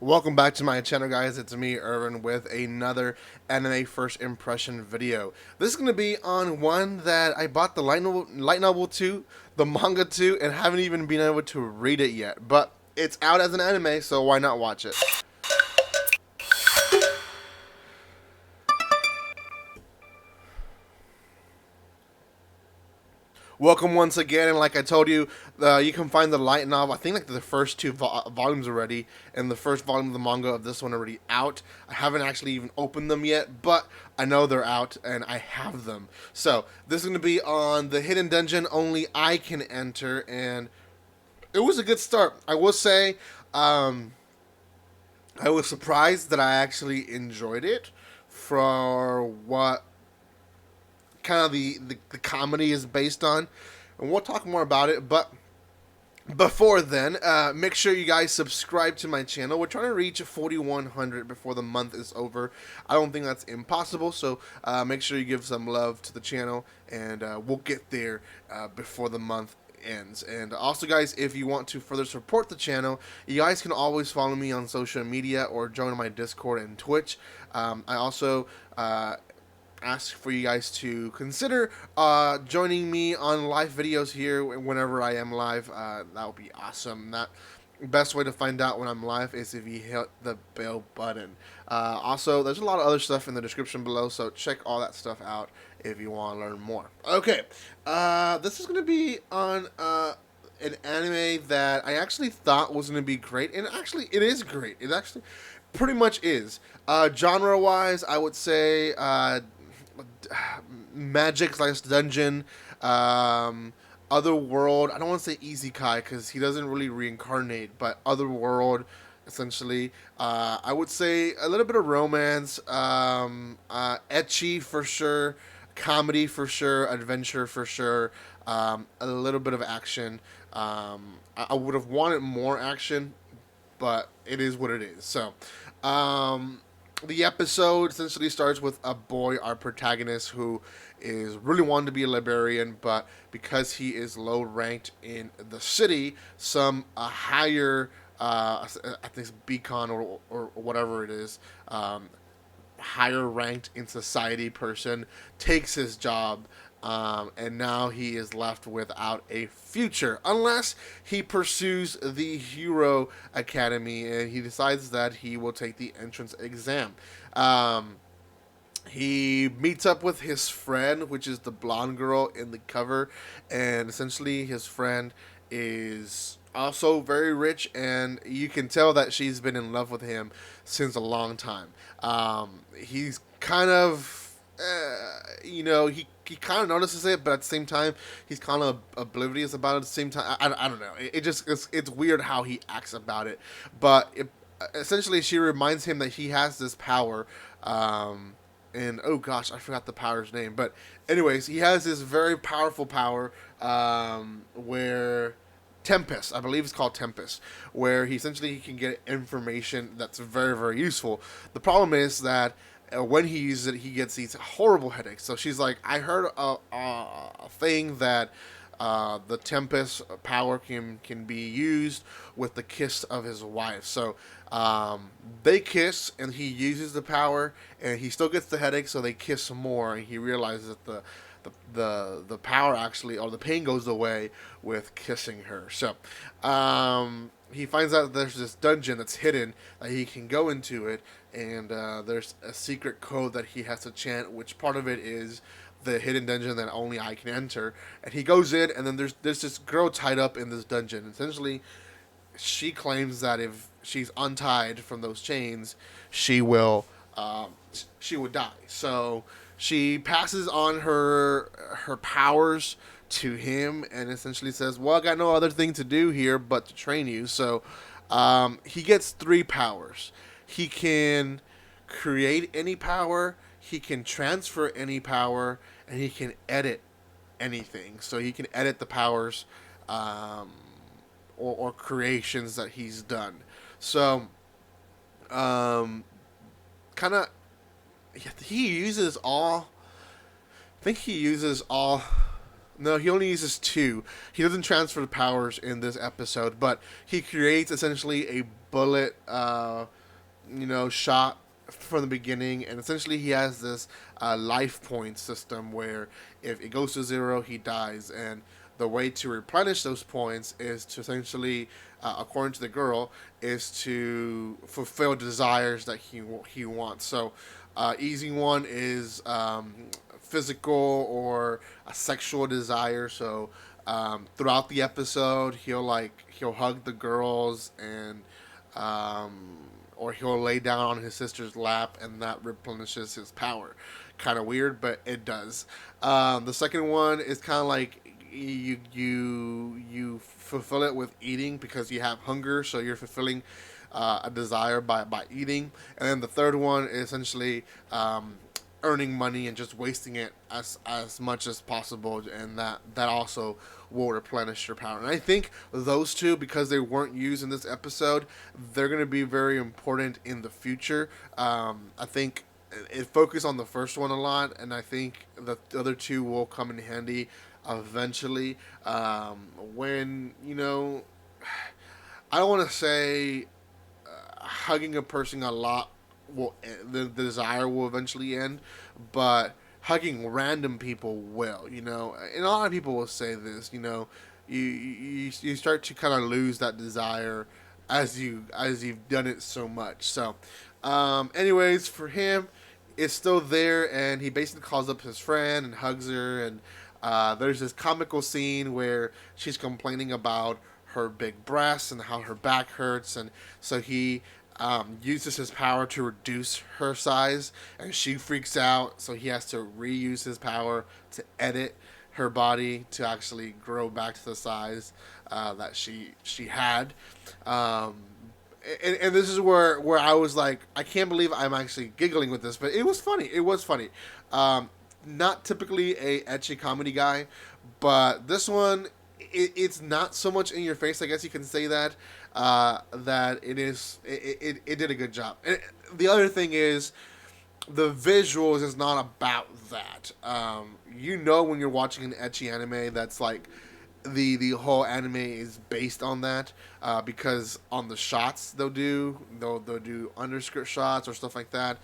Welcome back to my channel, guys. It's me, Irvin, with another anime first impression video. This is going to be on one that I bought the light novel to, the manga to, and haven't even been able to read it yet. But it's out as an anime, so why not watch it? Welcome once again, and like I told you, you can find the light novel. I think like the first two volumes already, and the first volume of the manga of this one already out. I haven't actually even opened them yet, but I know they're out, and I have them. So this is going to be on the hidden dungeon only I can enter, and it was a good start. I will say, I was surprised that I actually enjoyed it for what kind of the comedy is based on, and we'll talk more about it. But before then, make sure you guys subscribe to my channel. We're trying to reach 4,100 before the month is over. I don't think that's impossible, so make sure you give some love to the channel, and we'll get there before the month ends. And also, guys, if you want to further support the channel, you guys can always follow me on social media or join my Discord and Twitch. I also ask for you guys to consider joining me on live videos here whenever I am live. That would be awesome. That best way to find out when I'm live is if you hit the bell button. Also, there's a lot of other stuff in the description below, so check all that stuff out if you want to learn more. Okay, this is going to be on an anime that I actually thought was going to be great, and actually it is great. It actually pretty much is. Genre-wise, I would say magic/dungeon, other world. I don't want to say isekai because he doesn't really reincarnate, but other world, essentially. I would say a little bit of romance, ecchi for sure, comedy for sure, adventure for sure, a little bit of action. I would have wanted more action, but it is what it is. So, the episode essentially starts with a boy, our protagonist, who is really wanting to be a librarian, but because he is low ranked in the city, some higher, I think it's beacon or whatever it is, higher ranked in society person takes his job, and now he is left without a future unless he pursues the Hero Academy, and he decides that he will take the entrance exam. He meets up with his friend, which is the blonde girl in the cover, and essentially his friend is also very rich, and you can tell that she's been in love with him since a long time. He's kind of, he kind of notices it, but at the same time, he's kind of oblivious about it. At the same time, I don't know. It just it's weird how he acts about it, but essentially, she reminds him that he has this power. And oh gosh, I forgot the power's name. But anyways, he has this very powerful power, where Tempest, I believe it's called Tempest, where he can get information that's very, very useful. The problem is that when he uses it, he gets these horrible headaches. So she's like, I heard a thing that the Tempest power can be used with the kiss of his wife. So they kiss, and he uses the power, and he still gets the headache. So they kiss more, and he realizes that the power actually, or the pain, goes away with kissing her. So he finds out that there's this dungeon that's hidden that he can go into it, and there's a secret code that he has to chant, which part of it is the hidden dungeon that only I can enter. And he goes in, and then there's this girl tied up in this dungeon. Essentially, she claims that if she's untied from those chains, she will die. So she passes on her powers to him, and essentially says, "Well, I got no other thing to do here but to train you." So he gets 3 powers. He can create any power, he can transfer any power, and he can edit anything. So he can edit the powers, or creations that he's done. So, kind of, he uses all. I think he uses all No, he only uses two. He doesn't transfer the powers in this episode, but he creates essentially a bullet, shot from the beginning, and essentially he has this life point system where if it goes to zero, he dies, and the way to replenish those points is to essentially, according to the girl, is to fulfill desires that he wants. So, easy one is physical or a sexual desire. So, throughout the episode, he'll hug the girls and or he'll lay down on his sister's lap, and that replenishes his power. Kind of weird, but it does. The second one is kind of like you fulfill it with eating because you have hunger, so you're fulfilling a desire by eating. And then the third one is essentially earning money and just wasting it as much as possible, and that also will replenish your power. And I think those two, because they weren't used in this episode, they're going to be very important in the future. I think it focused on the first one a lot, and I think the other two will come in handy eventually. When I don't want to say hugging a person a lot will the desire will eventually end, but hugging random people will. And a lot of people will say this. You start to kind of lose that desire as you've done it so much. So, anyways, for him, it's still there, and he basically calls up his friend and hugs her, and there's this comical scene where she's complaining about her big breasts and how her back hurts, and so he uses his power to reduce her size, and she freaks out. So he has to reuse his power to edit her body to actually grow back to the size that she had. Um, and this is where I was like, I can't believe I'm actually giggling with this, but it was funny. It was funny. Not typically a ecchi comedy guy, but this one, it's not so much in your face. I guess you can say that that it is. It did a good job. And the other thing is, the visuals is not about that. When you're watching an ecchi anime, that's like the whole anime is based on that, because on the shots they'll do underskirt shots or stuff like that.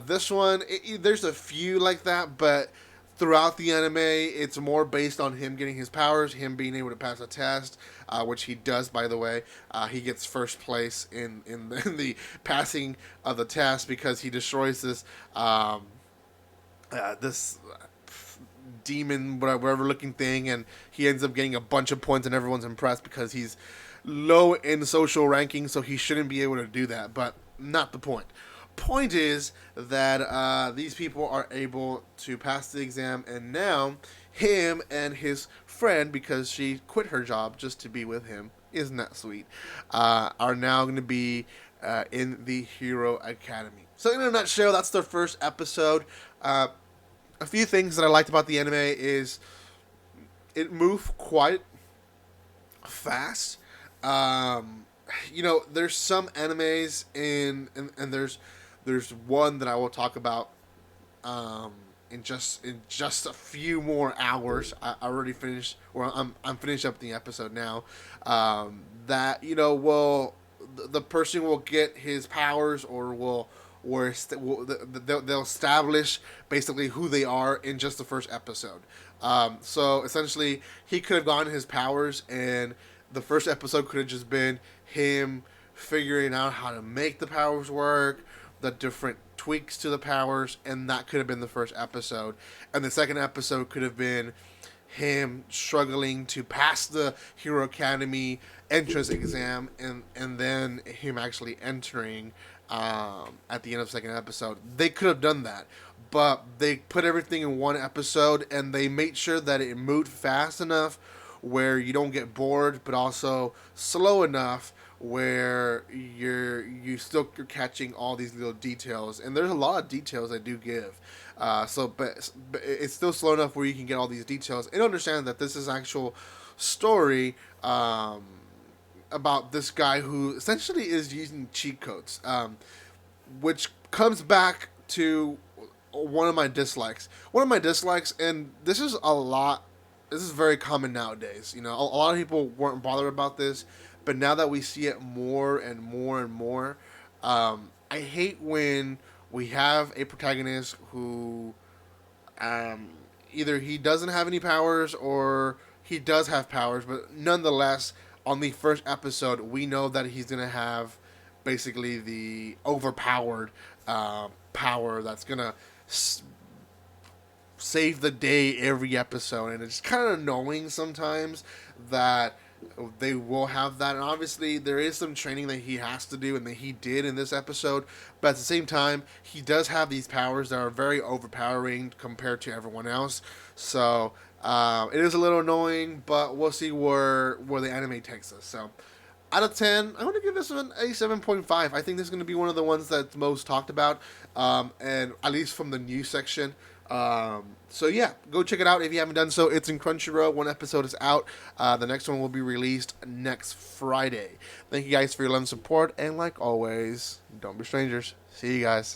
This one, there's a few like that, but throughout the anime, it's more based on him getting his powers, him being able to pass a test, which he does, by the way. He gets first place in the passing of the test because he destroys this demon, whatever looking thing, and he ends up getting a bunch of points, and everyone's impressed because he's low in social ranking, so he shouldn't be able to do that. But not the point. Point is that these people are able to pass the exam, and now him and his friend, because she quit her job just to be with him, isn't that sweet, are now going to be in the Hero Academy. So in a nutshell, that's the first episode. A few things that I liked about the anime is it moved quite fast. There's some animes and there's one that I will talk about in just a few more hours. I already finished, or I'm finished up the episode now. That will the person will get his powers, or they'll establish basically who they are in just the first episode. So essentially, he could have gotten his powers, and the first episode could have just been him figuring out how to make the powers work, the different tweaks to the powers, and that could have been the first episode. And the second episode could have been him struggling to pass the Hero Academy entrance exam, and then him actually entering at the end of the second episode. They could have done that, but they put everything in one episode, and they made sure that it moved fast enough where you don't get bored, but also slow enough where you're catching all these little details. And there's a lot of details they do give. But it's still slow enough where you can get all these details and understand that this is actual story about this guy who essentially is using cheat codes, which comes back to one of my dislikes. One of my dislikes, and this is a lot this is very common nowadays. You know, a lot of people weren't bothered about this, but now that we see it more and more and more, I hate when we have a protagonist who um, either he doesn't have any powers or he does have powers, but nonetheless, on the first episode, we know that he's gonna have basically the overpowered power that's gonna save the day every episode, and it's kind of annoying sometimes that they will have that. And obviously, there is some training that he has to do, and that he did in this episode. But at the same time, he does have these powers that are very overpowering compared to everyone else. So it is a little annoying, but we'll see where the anime takes us. So out of 10, I'm going to give this one a 7.5. I think this is going to be one of the ones that's most talked about, and at least from the news section. So yeah, go check it out if you haven't done so. It's in Crunchyroll. One episode is out. The next one will be released next Friday. Thank you guys for your love and support, and like always, don't be strangers. See you guys.